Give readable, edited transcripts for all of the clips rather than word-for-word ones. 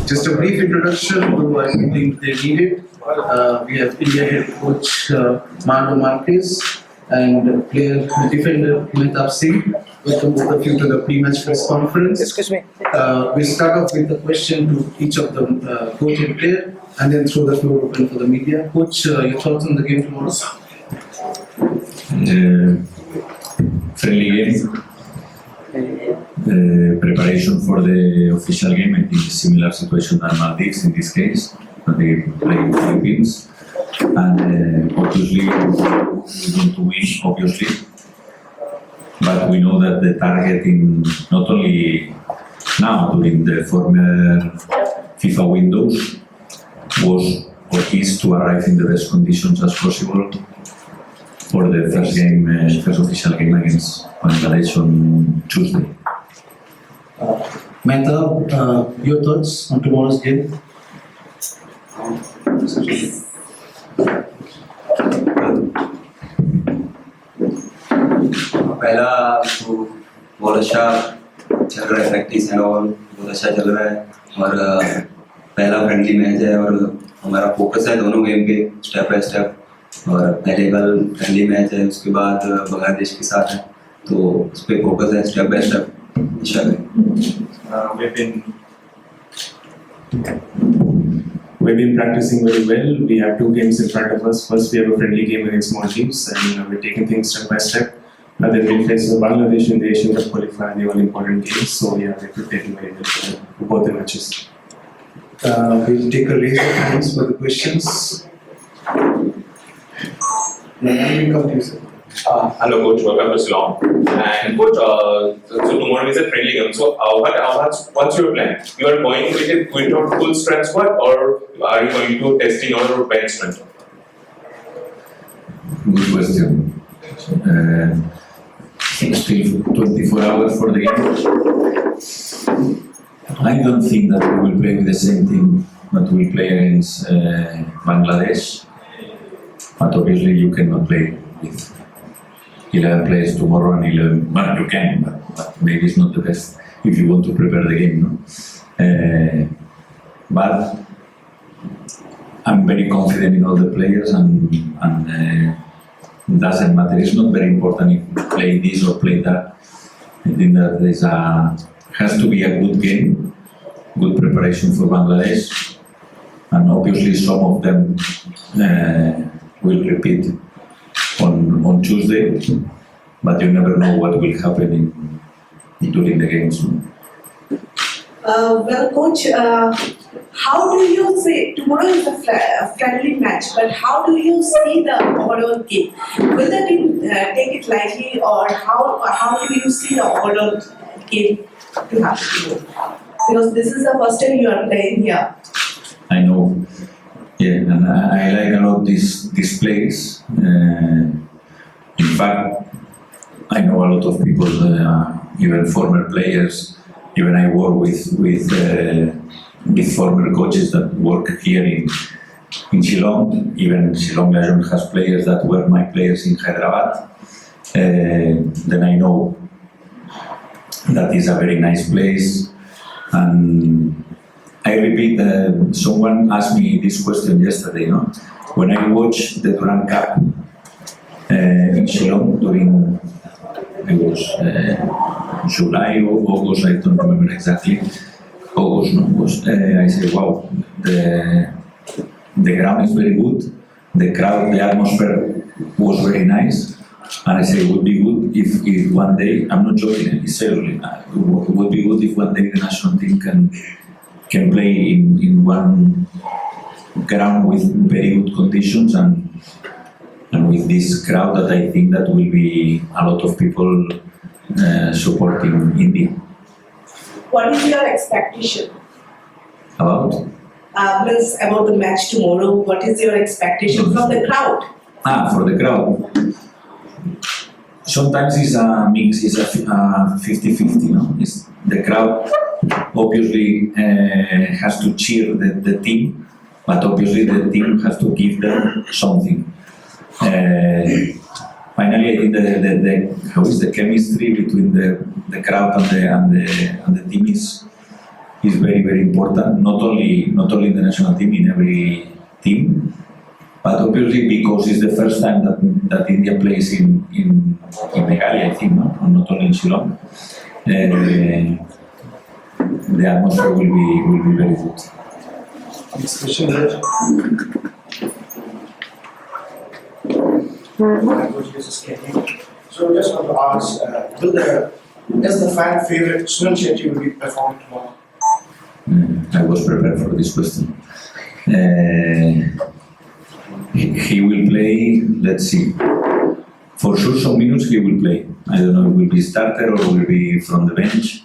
Just a brief introduction, though I don't think they need it. We have India head coach Manolo Marquez and player defender Mehtab Singh. Welcome both of you to the pre-match press conference. Excuse me. We start off with a question to each of the coach and player, and then throw the floor open for the media. Coach, your thoughts on the game tomorrow? Friendly game. Preparation for the official game. I think similar situation than Maldives in this case. They play Philippines, and obviously we want to win. Obviously, but we know that the target in not only now during the former FIFA windows was or is to arrive in the best conditions as possible for the first game, first official game against Bangladesh on Tuesday. Mehtab, your thoughts on tomorrow's game? पहला तो बहुत अच्छा चल रहा है, practice and all बहुत अच्छा चल रहा है और पहला फ्रेंडली मैच है और हमारा फोकस है दोनों गेम पे स्टेप बाय स्टेप और पहले कल फ्रेंडली मैच है उसके बाद बांग्लादेश के साथ है तो उस पर फोकस है step by step We've been practicing very well. We have 2 games in front of us. First, we have a friendly game against Maldives, and we're taking things step by step. And then we'll face Bangladesh in the Asian Cup Qualifiers. They are important games, so yeah, we're preparing very well for both the matches. We'll take a raise of hands for the questions. Hello, coach. Welcome to Ceylon. And coach, so tomorrow is a friendly game. So, what's your plan? You are going with it without full strength squad, or are you going to testing our bench strength? Good question. Still 24 hours for the game. I don't think that we will play with the same team that we play against Bangladesh. But obviously you cannot play with 11 players tomorrow and 11. Well, you can, but maybe it's not the best if you want to prepare the game. No? But I'm very confident in all the players and doesn't matter. It's not very important if you play this or play that. I think that has to be a good game, good preparation for Bangladesh, and obviously some of them will repeat on Tuesday, but you never know what will happen during the games. Well, coach, how do you see tomorrow is a friendly match, but how do you see the overall game? Will the team take it lightly, or how do you see the overall game to happen? Because this is the first time you are playing here. I know, yeah, and I like a lot this place. In fact, I know a lot of people, even former players. Even I work with former coaches that work here in Shillong. Even Shillong Legend has players that were my players in Hyderabad. Then I know that is a very nice place. And I repeat, someone asked me this question yesterday. No? When I watched the Durand Cup in Shillong during, it was July or August, I don't remember exactly. August, no, was, I said, wow, the ground is very good, the crowd, the atmosphere was very nice, and I said it would be good if one day, I'm not joking, seriously, it would be good if one day the national team can play in one ground with very good conditions and with this crowd that I think that will be a lot of people supporting India. What is your expectation? About? About the match tomorrow, what is your expectation from the crowd? For the crowd. Sometimes it's a mix, it's a 50-50, no? It's the crowd obviously has to cheer the team, but obviously the team has to give them something. Finally, I think how is the chemistry between the crowd and the team is is very, very important, not only in the national team, in every team, but obviously because it's the first time that India plays in Meghalaya, I think, no? Not only in Shillong. The atmosphere will be very good. Next question here. So just want to ask, is the fan favorite Sunil Shetty will be performed tomorrow? I was prepared for this question. He will play, let's see. For sure, some minutes he will play. I don't know if will be starter or will be from the bench,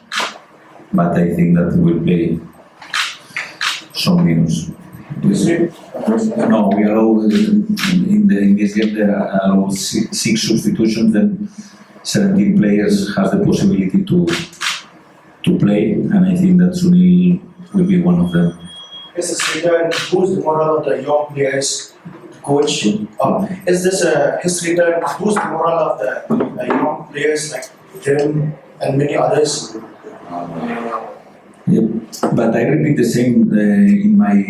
but I think that he will play some minutes. No, we allow in this game there are allowed six substitutions. Then 17 players has the possibility to play, and I think that Sunil will be one of them. Is this return boost the morale of the young players, coach? Is this his return boost the morale of the young players like him and many others? Yep. But I repeat the same in my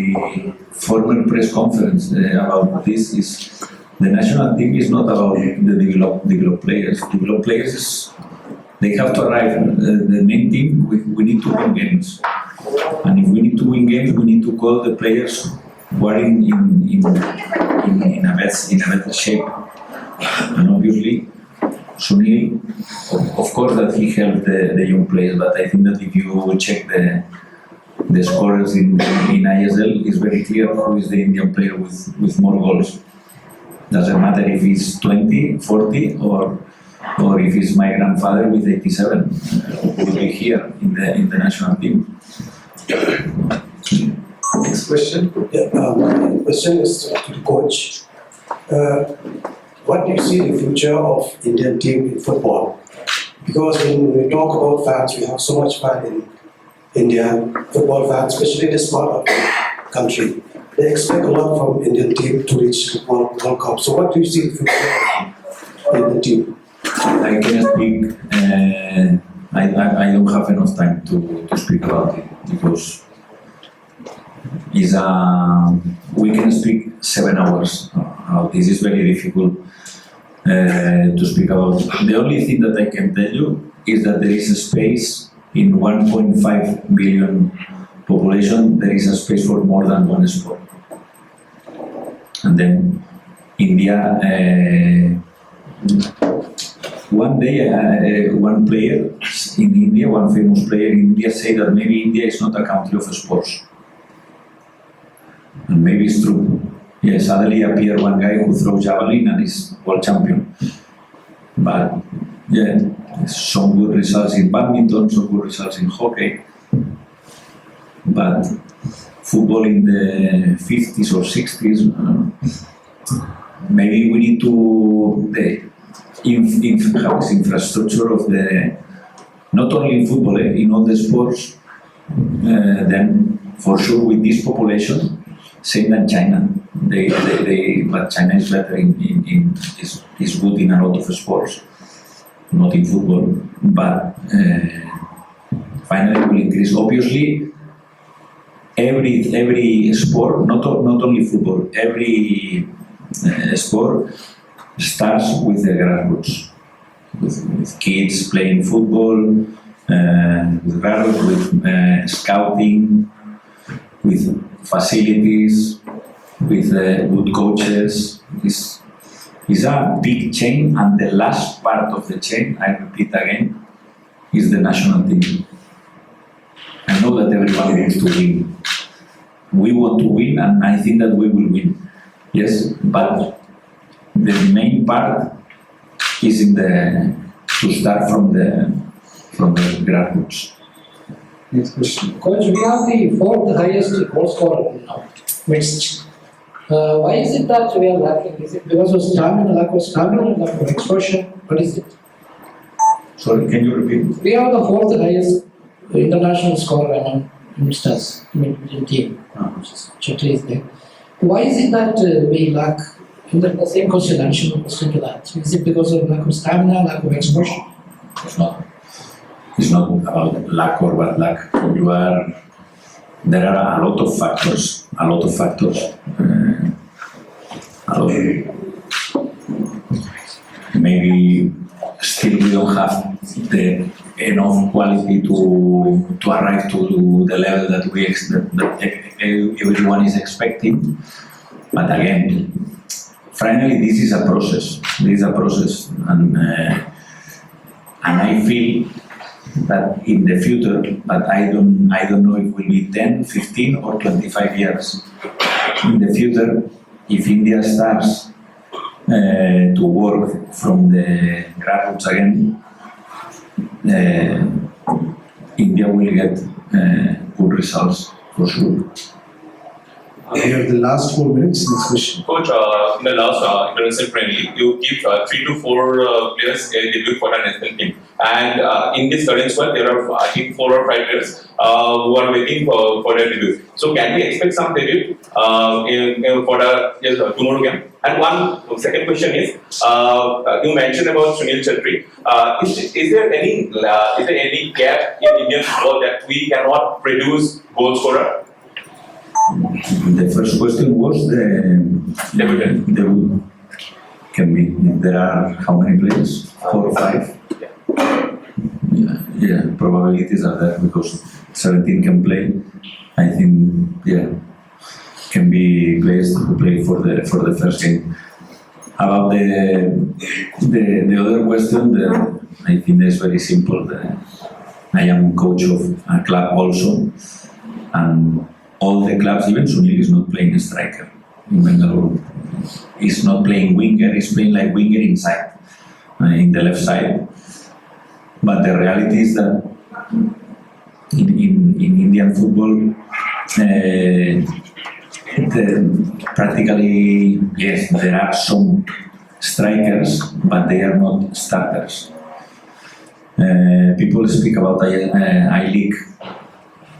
former press conference about this. Is the national team is not about the developed players. Developed players they have to arrive. The main team we need to win games, and if we need to win games, we need to call the players who are in a better shape. And obviously, Sunil, of course, that he helped the young players, but I think that if you check the scorers in ISL, it's very clear who is the Indian player with more goals. Doesn't matter if he's 20, 40, or if he's my grandfather with 87, who will be here in the national team. Next question. My question is to the coach. What do you see the future of Indian team in football? Because when we talk about fans, we have so much fan in India, football fans, especially this part of the country. They expect a lot from Indian team to reach the World Cup. So what do you see the future of Indian team? I cannot speak. I don't have enough time to speak about it because we can speak 7 hours. This is very difficult to speak about. The only thing that I can tell you is that there is a space in 1.5 billion population. There is a space for more than one sport. And then India. One day, one player in India, one famous player in India, said that maybe India is not a country of sports. And maybe it's true. Yeah, suddenly appeared one guy who throws javelin and is world champion. But yeah, some good results in badminton, some good results in hockey. But football in the 50s or 60s, maybe we need to have infrastructure of the, not only in football, in all the sports, then for sure with this population, same than China. But China is better is good in a lot of sports, not in football. But finally will increase. Obviously, every sport, not only football, every sport starts with the grassroots, with kids playing football, with grassroots, with scouting, with facilities, with good coaches. It's a big chain, and the last part of the chain, I repeat again, is the national team. I know that everyone wants to win. We want to win, and I think that we will win. Yes, but the main part is to start from the grassroots. Next question. Coach, we have the fourth highest goal scorer now, mixed. Why is it that we are lacking? Is it because of stamina, lack of exposure? What is it? Sorry, can you repeat? We are the fourth highest international scorer among mixers in team. Chetri is there. Why is it that we lack? The same question, additional question to that. Is it because of lack of stamina, lack of exposure? It's not about lack or bad luck. You are there are a lot of factors. A lot. Maybe still we don't have the enough quality to arrive to the level that everyone is expecting. But again, finally, this is a process. And I feel that in the future, but I don't know if it will be 10, 15 or 25 years. In the future, if India starts to work from the grassroots again, India will get good results for sure. We have the last 4 minutes. Next question. Coach, in the last international friendly, you keep 3 to 4 players debut for the national team. And in this current squad, there are I think 4 or 5 players who are waiting for their debut. So can we expect some debut for the tomorrow game? And one second question is, you mentioned about Sunil Chhetri. Is there any gap in Indian football that we cannot produce goal scorer? The first question was the debut. Can be, there are how many players? 4 or 5? Yeah, probabilities are there because 17 can play. I think, can be players who play for the first game. About the other question, I think that's very simple. I am coach of a club also, and all the clubs, even Sunil is not playing a striker in Bangalore. He's not playing winger, he's playing like winger inside, in the left side. But the reality is that in Indian football, practically, yes, there are some strikers, but they are not starters. People speak about I-League.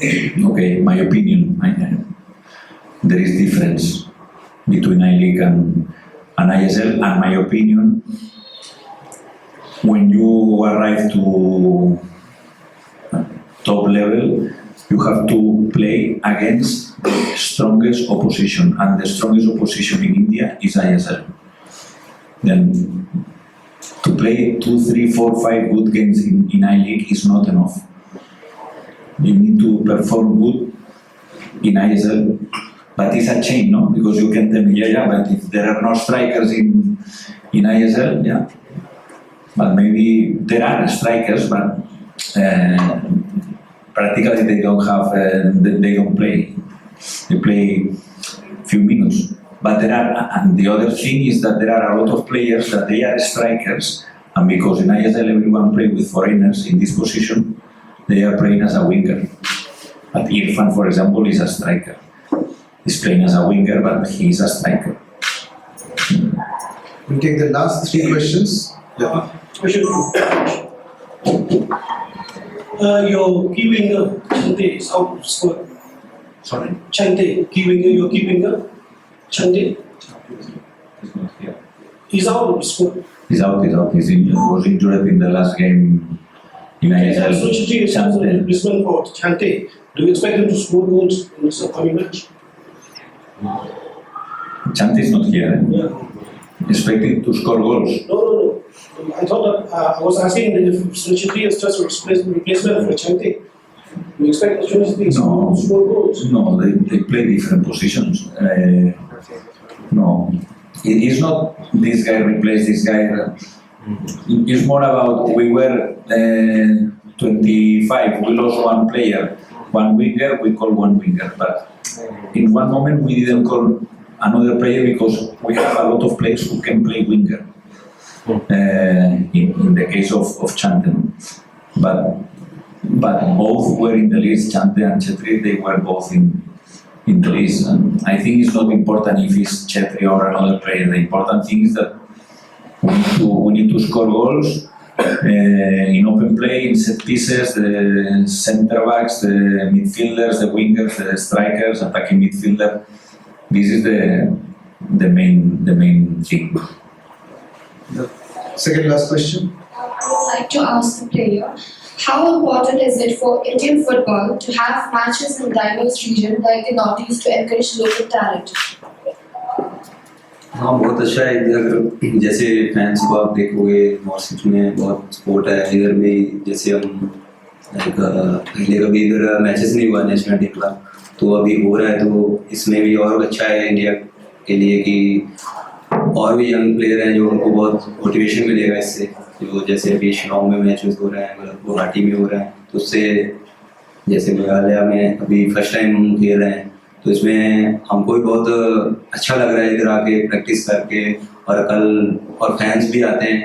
Okay, my opinion, there is difference between I-League and ISL, and my opinion, when you arrive to top level, you have to play against the strongest opposition, and the strongest opposition in India is ISL. Then to play 2, 3, 4, 5 good games in I-League is not enough. You need to perform good in ISL, but it's a chain, no? Because you can tell me, but if there are no strikers in ISL, but maybe there are strikers, but practically they don't have, they don't play. They play few minutes. But there are, and the other thing is that there are a lot of players that they are strikers, and because in ISL everyone plays with foreigners in this position, they are playing as a winger. But Irfan, for example, is a striker. He's playing as a winger, but he is a striker. We'll take the last 3 questions. Yeah. Question 2. Your key winger, Chante, is out of squad. Sorry? Chante, key winger, your key winger, Chante, He's not here. is out of squad. He's out. He was injured in the last game in ISL. So Chante is also a replacement for Chante. Do you expect him to score goals in this upcoming match? Chante is not here. Expecting to score goals. No. I thought that I was asking if Chante is just a replacement for Chante. Do you expect Chante to score goals? No, they play different positions. No, it is not this guy replace this guy. It's more about we were 25, we lost one player, one winger, we call one winger. But in one moment we didn't call another player because we have a lot of players who can play winger. In the case of Chante, but both were in the list. Chante and Chhetri, they were both in the list. And I think it's not important if it's Chhetri or another player. The important thing is that we need to score goals in open play, in set pieces, the center backs, the midfielders, the wingers, the strikers, attacking midfielder. This is the main thing. The second last question. like to ask the player, how important is it for Indian football to have matches in diverse regions like the Northeast to encourage local talent? हाँ बहुत अच्छा है इधर जैसे fans को आप देखोगे north में बहुत सपोर्ट है इधर भी जैसे हम पहले कभी इधर मैचेस नहीं हुआ नेशनल टीम का तो अभी हो रहा है तो इसमें भी और अच्छा है इंडिया के लिए कि और भी यंग प्लेयर हैं जो उनको बहुत मोटिवेशन मिलेगा इससे जो जैसे अभी शिलोंग में मैचेस हो रहे हैं गुवाहाटी में हो रहा है तो उससे जैसे मेघालय में अभी फर्स्ट टाइम हम खेल रहे हैं तो इसमें हमको भी बहुत अच्छा लग रहा है इधर आके प्रैक्टिस करके और कल और फैंस भी आते हैं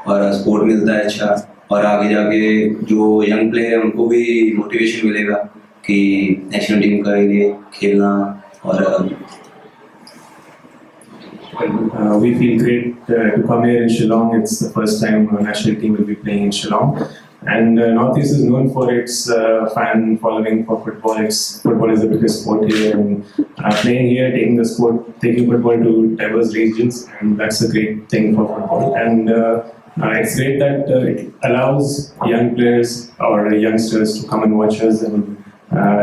और सपोर्ट मिलता है अच्छा और आगे जाके जो यंग प्लेयर है उनको भी मोटिवेशन मिलेगा कि नेशनल टीम के लिए खेलना और We feel great to come here in Shillong. It's the first time our national team will be playing in Shillong. And Northeast is known for its fan following for football. Football is the biggest sport here. And playing here, taking football to diverse regions, and that's a great thing for football. And it's great that it allows young players or youngsters to come and watch us and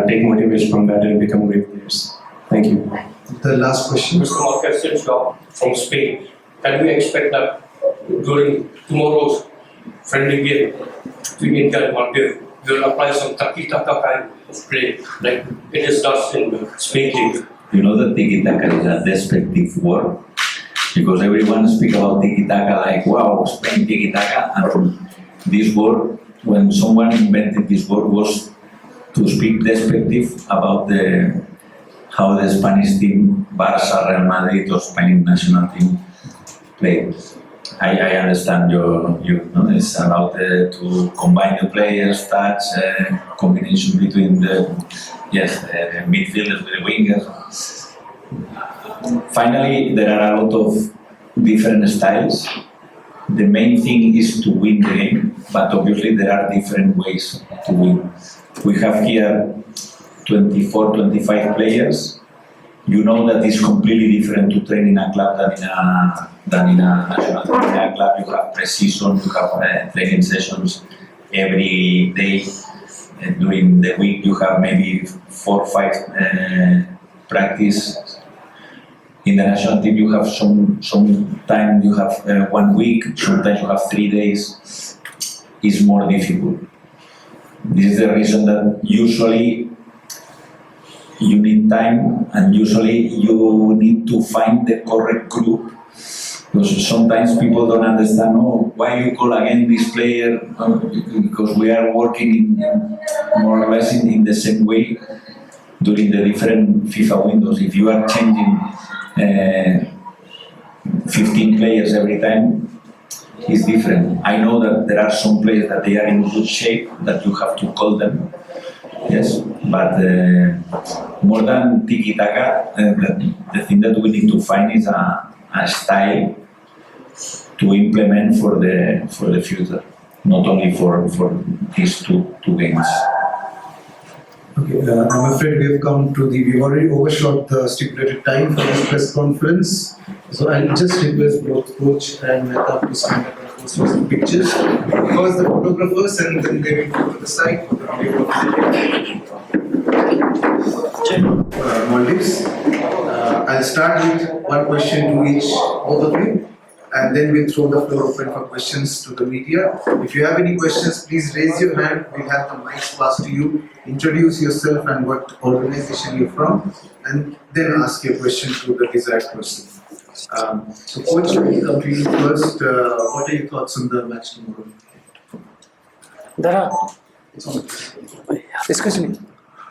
take motivation from that and become great players. Thank you. The last question. Mr. Marquez Mehtab from Spain. Can we expect that during tomorrow's friendly game between India and Maldives, we will apply some tiki-taka kind of play like it is done in Spain League? You know that tiki-taka is a despective word because everyone speaks about tiki-taka like, wow, Spain tiki-taka. And this word, when someone invented this word, was to speak despective about how the Spanish team, Barça, Real Madrid, or Spain national team play. I understand you know, it's about to combine the players, touch, combination between the midfielders with the wingers. Finally, there are a lot of different styles. The main thing is to win the game, but obviously there are different ways to win. We have here 24, 25 players. You know that it's completely different to train in a club than in a national team. In a club you have pre-season, you have training sessions every day. During the week you have maybe 4 or 5 practice. In the national team you have some time, you have 1 week, sometimes you have 3 days. It's more difficult. This is the reason that usually you need time and usually you need to find the correct group. Because sometimes people don't understand, why you call again this player? Because we are working more or less in the same way during the different FIFA windows. If you are changing 15 players every time, it's different. I know that there are some players that they are in good shape, that you have to call them. Yes, but more than tiki-taka, the thing that we need to find is a style to implement for the future, not only for these two games. Okay, I'm afraid we've we've already overshot the stipulated time for this press conference. So I'll just request both coach and Mehtab to stand up and post some pictures. Because the photographers and then they will go to the side. Maldives. I'll start with one question to each, both of you. And then we'll throw the floor open for questions to the media. If you have any questions, please raise your hand. We'll have the mics passed to you. Introduce yourself and what organization you're from, and then ask your question to the desired person. So, coach, we'll come to you first. What are your thoughts on the match tomorrow? Excuse me.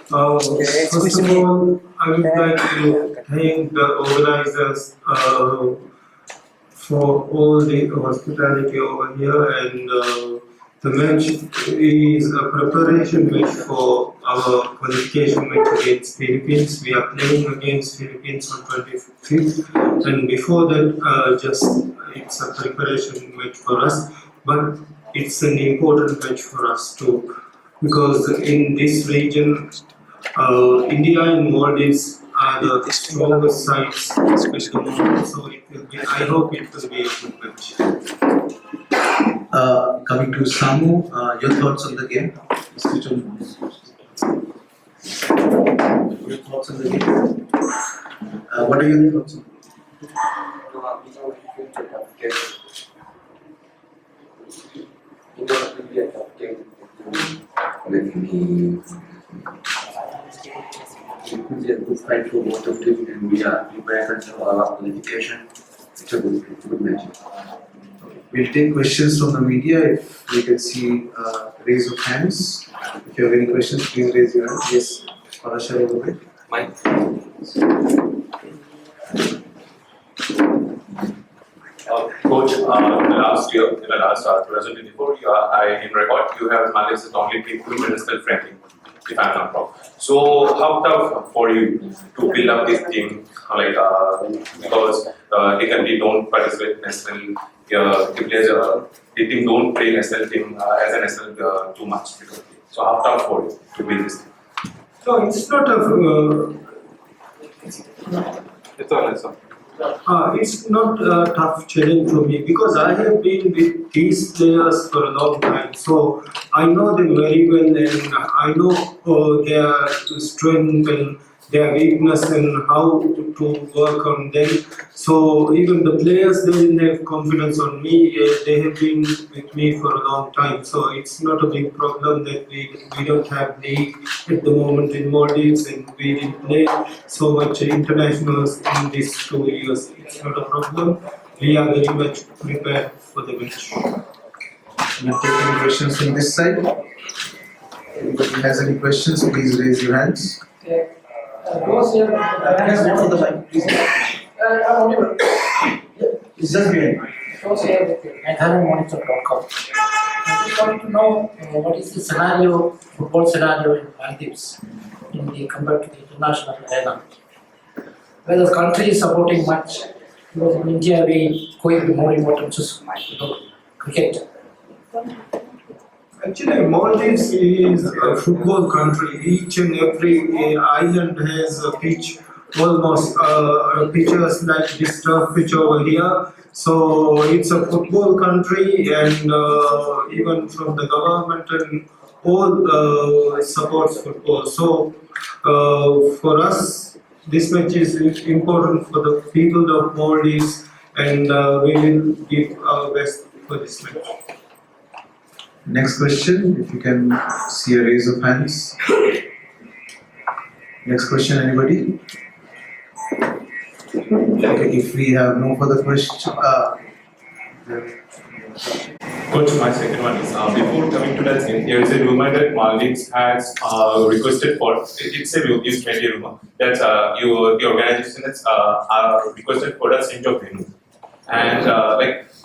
First of all, I would like to thank the organizers for all the hospitality over here, and the match is a preparation match for our qualification match against Philippines. We are playing against Philippines on 25th, and before that, it's a preparation match for us, but it's an important match for us too, because in this region, India and Maldives are the strongest sides at the moment, so I hope it will be a good match. Coming to Samooh, your thoughts on the game? Your thoughts on the game? What are your thoughts on the game? It will be a good fight for both of them, and we are prepared for our qualification. It's a good match. We'll take questions from the media. If we can see raise of hands. If you have any questions, please raise your hand. Yes, Parashar over there. Mike. Coach, in the last year, in the last 2024, in record, you have Maldives as only team to international friendly, if I'm not wrong. So, how tough for you to build up this team, because the country don't participate in national, the team don't play national team as a national too much. So, how tough for you to build this team? So it's not a. It's not a tough challenge for me because I have been with these players for a long time. So I know them very well and I know their strength and their weakness and how to work on them. So even the players, they didn't have confidence on me. They have been with me for a long time. So it's not a big problem that we don't have league at the moment in Maldives and we didn't play so much internationals in these 2 years. It's not a problem. We are very much prepared for the match. We'll take any questions from this side. Anybody has any questions, please raise your hands. Those here, Please wait for the mic, please. It's just behind. those here with MonitorCom. I just want to know what is the scenario, football scenario in Maldives compared to the international arena. Whether the country is supporting much, because in India we give more importance to cricket. Actually, Maldives is a football country. Each and every island has a pitch, almost pitches like this turf pitch over here. So it's a football country, and even from the government and all supports football. So for us, this match is important for the people of Maldives, and we will give our best for this match. Next question, if you can see a raise of hands. Next question, anybody? Okay, if we have no further questions, Coach, my second one is before coming to that game, there is a rumor that Maldives has requested for it's a rumor that the organization has requested for a change of venue. And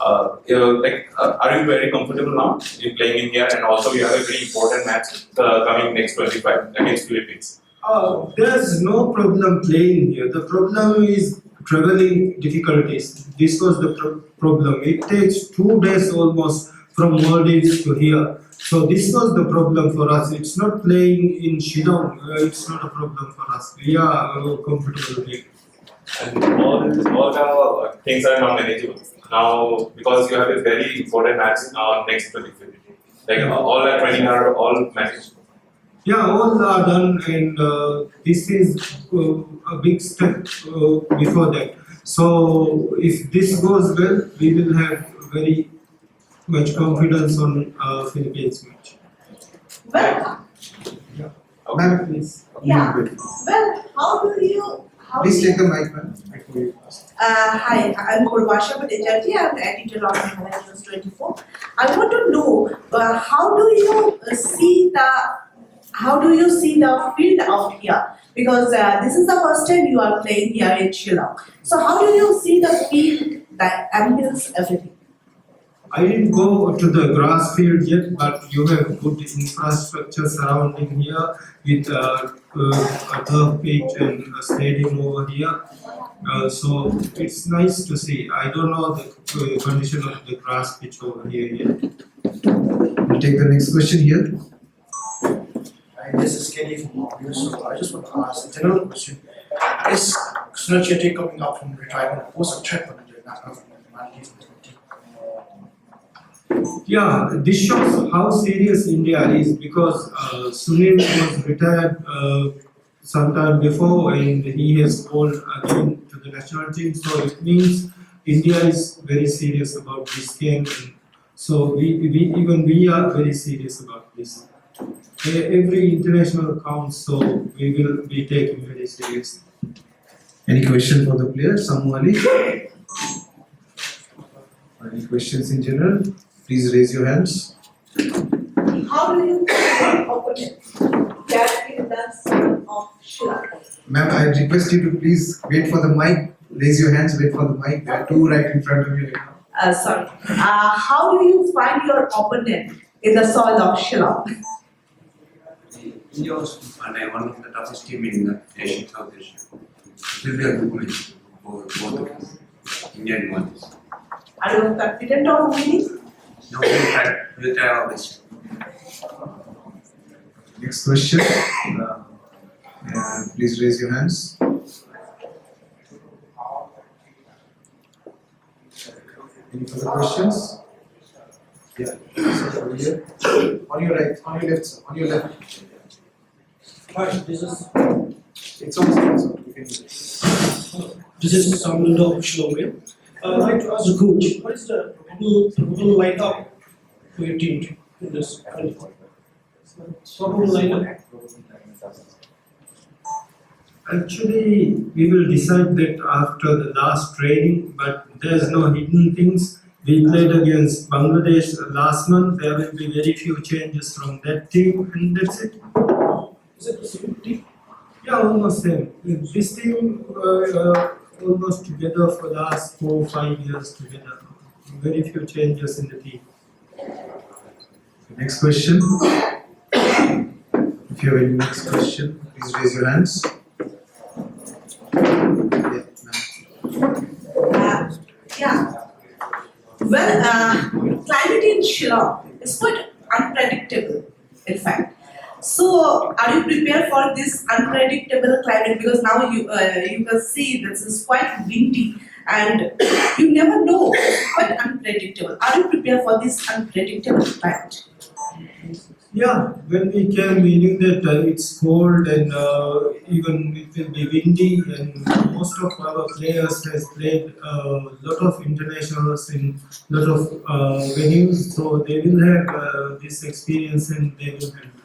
are you very comfortable now in playing in here? And also, you have a very important match coming next 25 against Philippines. There's no problem playing here. The problem is traveling difficulties. This was the problem. It takes 2 days almost from Maldives to here. So this was the problem for us. It's not playing in Shillong. It's not a problem for us. We are comfortable here. And all the things are now manageable now because you have a very important match next 25. All that training are all managed. Yeah, all are done, and this is a big step before that. So if this goes well, we will have very much confidence on Philippines match. Well, ma'am, please. yeah. Well, how do you? Please take the mic, ma'am. Hi, I'm Kurvasha Bhattacharjee. I'm the editor of Manila News 24. I want to know how do you see the field out here? Because this is the first time you are playing here in Shillong. So how do you see the field, the ambience, everything? I didn't go to the grass field yet, but you have good infrastructure surrounding here with a turf pitch and a stadium over here. So it's nice to see. I don't know the condition of the grass pitch over here yet. We'll take the next question here. This is Kenny from Maldives. So I just want to ask a general question. Is Sunil Chetty coming up from retirement? What's the threat on the national from the Maldives team? Yeah, this shows how serious India is because Sunil was retired sometime before and he has called again to the national team. So it means India is very serious about this game. And so we are very serious about this. Every international counts, so we will be taking very seriously. Any question for the players, Samooh Ali? Any questions in general? Please raise your hands. How do you find opponent that in the sun of Shillong? Ma'am, I request you to please wait for the mic. Raise your hands, wait for the mic. There are two right in front of you right now. Sorry. How do you find your opponent in the soil of Shillong? India was one of the toughest team in the Asian South Asia. It will be a good match for both of us, India and Maldives. Are you confident of winning? No, we'll try our best. Next question. Please raise your hands. Any further questions? Yeah. Sir, over here. On your right, on your left, sir. On your left. Hi, this is It's on screen, so you can use it. this is Manolo Marquez. I'd like to ask the coach, what is the probable lineup for your team in this qualifier? Probable lineup. Actually, we will decide that after the last training, but there's no hidden things. We played against Bangladesh last month. There will be very few changes from that team, and that's it. Is it the same team? Yeah, almost same. This team almost together for the last 4 or 5 years together. Very few changes in the team. Next question. If you have any next question, please raise your hands. Yeah, ma'am. Yeah. Well, climate in Shillong is quite unpredictable, in fact. So, are you prepared for this unpredictable climate? Because now you can see this is quite windy and you never know. It's quite unpredictable. Are you prepared for this unpredictable climate? Yeah, when we came, we knew that it's cold and even it will be windy, and most of our players has played a lot of internationals in lot of venues, so they will have this experience and they will have